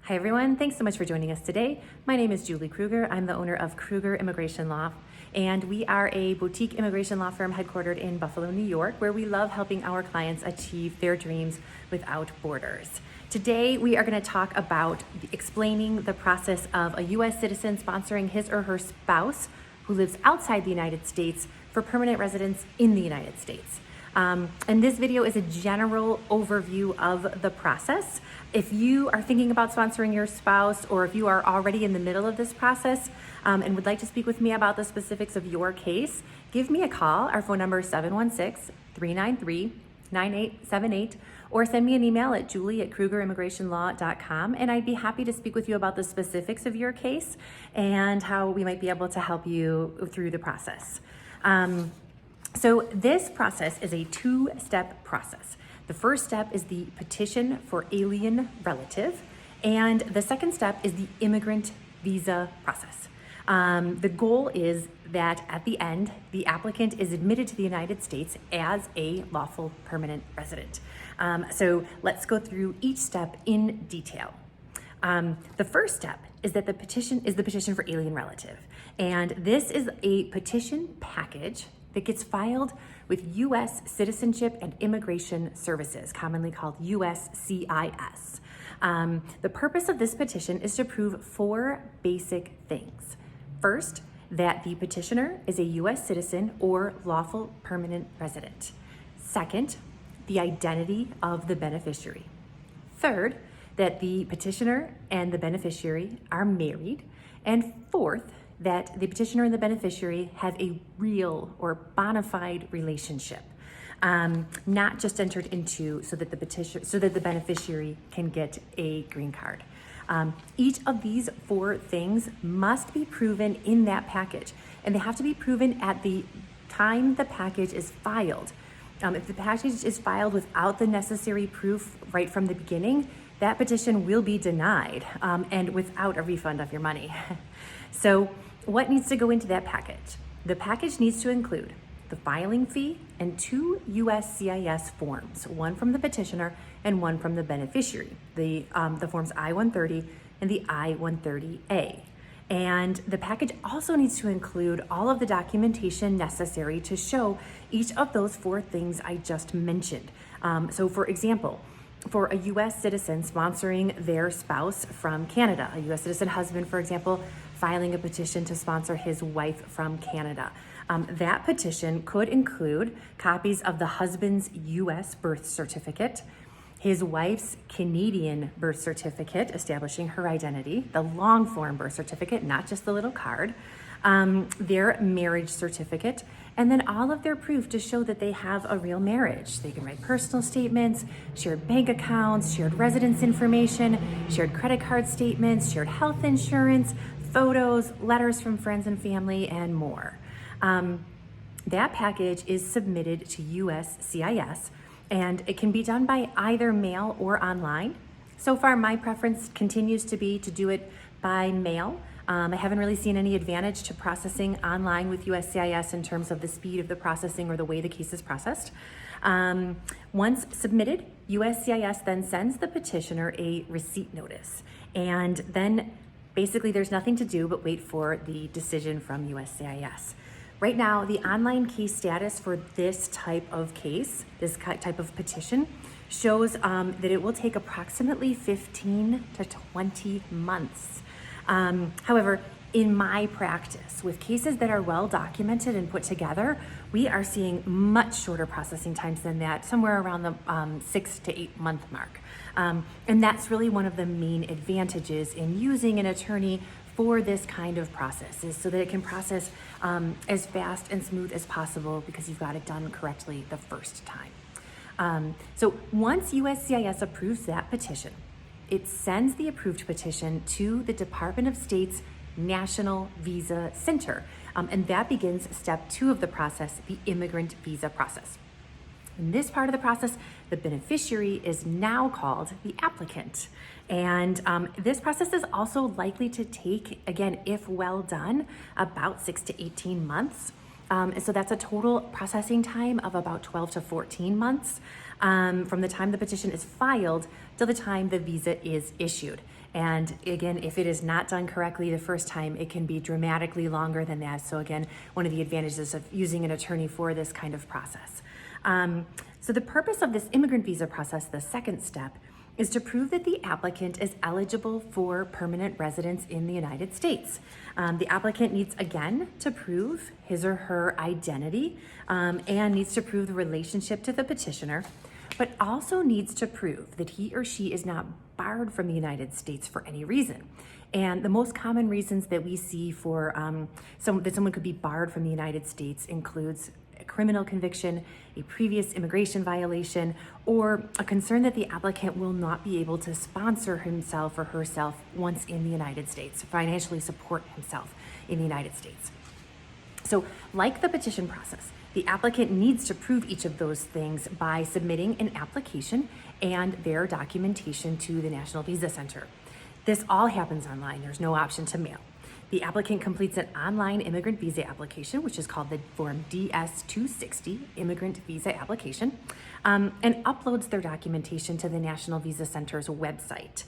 Hi everyone, thanks so much for joining us today. My name is Julie Kruger. I'm the owner of Kruger Immigration Law, and we are a boutique immigration law firm headquartered in Buffalo, New York, where we love helping our clients achieve their dreams without borders. Today, we are going to talk about explaining the process of a U.S. citizen sponsoring his or her spouse who lives outside the United States for permanent residence in the United States. And this video is a general overview of the process. If you are thinking about sponsoring your spouse, or if you are already in the middle of this process and would like to speak with me about the specifics of your case, give me a call. Our phone number is 716-393-9878, or send me an email at julie@krugerimmigrationlaw.com, and I'd be happy to speak with you about the specifics of your case and how we might be able to help you through the process. So this process is a two-step process. The first step is the petition for alien relative, and the second step is the immigrant visa process. The goal is that at the end, the applicant is admitted to the United States as a lawful permanent resident. So let's go through each step in detail. The first step is that the petition for alien relative, and this is a petition package that gets filed with U.S. Citizenship and Immigration Services, commonly called USCIS. The purpose of this petition is to prove four basic things. First, that the petitioner is a U.S. citizen or lawful permanent resident. Second, the identity of the beneficiary. Third, that the petitioner and the beneficiary are married. And fourth, that the petitioner and the beneficiary have a real or bona fide relationship, not just entered into so that the beneficiary can get a green card. Each of these four things must be proven in that package, and they have to be proven at the time the package is filed. If the package is filed without the necessary proof right from the beginning, that petition will be denied and without a refund of your money. So what needs to go into that package? The package needs to include the filing fee and two USCIS forms, one from the petitioner and one from the beneficiary, the forms I-130 and the I-130A. And the package also needs to include all of the documentation necessary to show each of those four things I just mentioned. So for example, for a U.S. citizen sponsoring their spouse from Canada, a U.S. citizen husband, for example, filing a petition to sponsor his wife from Canada. That petition could include copies of the husband's U.S. birth certificate, his wife's Canadian birth certificate establishing her identity, the long form birth certificate, not just the little card, their marriage certificate, and then all of their proof to show that they have a real marriage. They can write personal statements, shared bank accounts, shared residence information, shared credit card statements, shared health insurance, photos, letters from friends and family, and more. That package is submitted to USCIS, and it can be done by either mail or online. So far, my preference continues to be to do it by mail. I haven't really seen any advantage to processing online with USCIS in terms of the speed of the processing or the way the case is processed. Once submitted, USCIS then sends the petitioner a receipt notice, and then basically there's nothing to do but wait for the decision from USCIS. Right now, the online case status for this type of case, this type of petition, shows that it will take approximately 15 to 20 months. However, in my practice, with cases that are well documented and put together, we are seeing much shorter processing times than that, somewhere around the 6 to 8 month mark. And that's really one of the main advantages in using an attorney for this kind of process, is so that it can process as fast and smooth as possible because you've got it done correctly the first time. So once USCIS approves that petition, it sends the approved petition to the Department of State's National Visa Center, and that begins step 2 of the process, the immigrant visa process. In this part of the process, the beneficiary is now called the applicant. And this process is also likely to take, again, if well done, about 6 to 18 months. So that's a total processing time of about 12 to 14 months from the time the petition is filed till the time the visa is issued. And again, if it is not done correctly the first time, it can be dramatically longer than that. So again, one of the advantages of using an attorney for this kind of process. So the purpose of this immigrant visa process, the second step, is to prove that the applicant is eligible for permanent residence in the United States. The applicant needs, again, to prove his or her identity and needs to prove the relationship to the petitioner, but also needs to prove that he or she is not barred from the United States for any reason. And the most common reasons that we see for that someone could be barred from the United States includes a criminal conviction, a previous immigration violation, or a concern that the applicant will not be able to sponsor himself or herself once in the United States, financially support himself in the United States. So, like the petition process, the applicant needs to prove each of those things by submitting an application and their documentation to the National Visa Center. This all happens online. There's no option to mail. The applicant completes an online immigrant visa application, which is called the Form DS-260 Immigrant Visa Application, and uploads their documentation to the National Visa Center's website.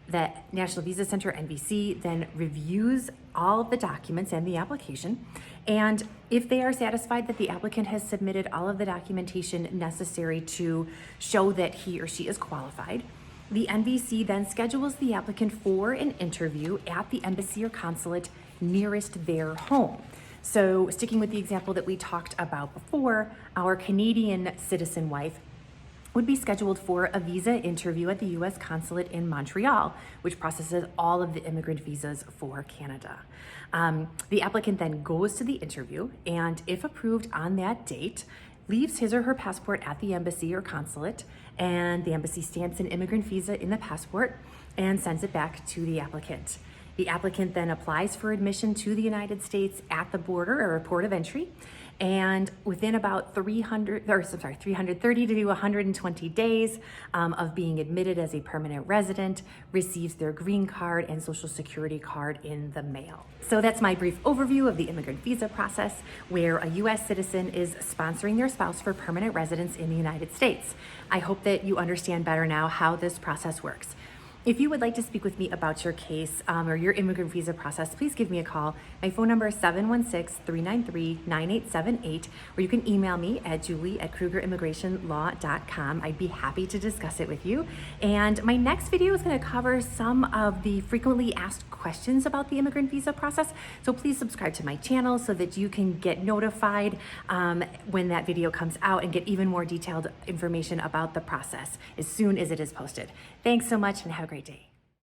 The National Visa Center, NVC, then reviews all of the documents and the application, and if they are satisfied that the applicant has submitted all of the documentation necessary to show that he or she is qualified, the NVC then schedules the applicant for an interview at the embassy or consulate nearest their home. So, sticking with the example that we talked about before, our Canadian citizen wife would be scheduled for a visa interview at the U.S. consulate in Montreal, which processes all of the immigrant visas for Canada. The applicant then goes to the interview, and if approved on that date, leaves his or her passport at the embassy or consulate, and the embassy stamps an immigrant visa in the passport and sends it back to the applicant. The applicant then applies for admission to the United States at the border or port of entry, and within about 330 to 120 days of being admitted as a permanent resident, receives their green card and social security card in the mail. So that's my brief overview of the immigrant visa process, where a U.S. citizen is sponsoring their spouse for permanent residence in the United States. I hope that you understand better now how this process works. If you would like to speak with me about your case or your immigrant visa process, please give me a call. My phone number is 716-393-9878, or you can email me at julie@krugerimmigrationlaw.com. I'd be happy to discuss it with you. And my next video is going to cover some of the frequently asked questions about the immigrant visa process. So please subscribe to my channel so that you can get notified when that video comes out and get even more detailed information about the process as soon as it is posted. Thanks so much and have a great day.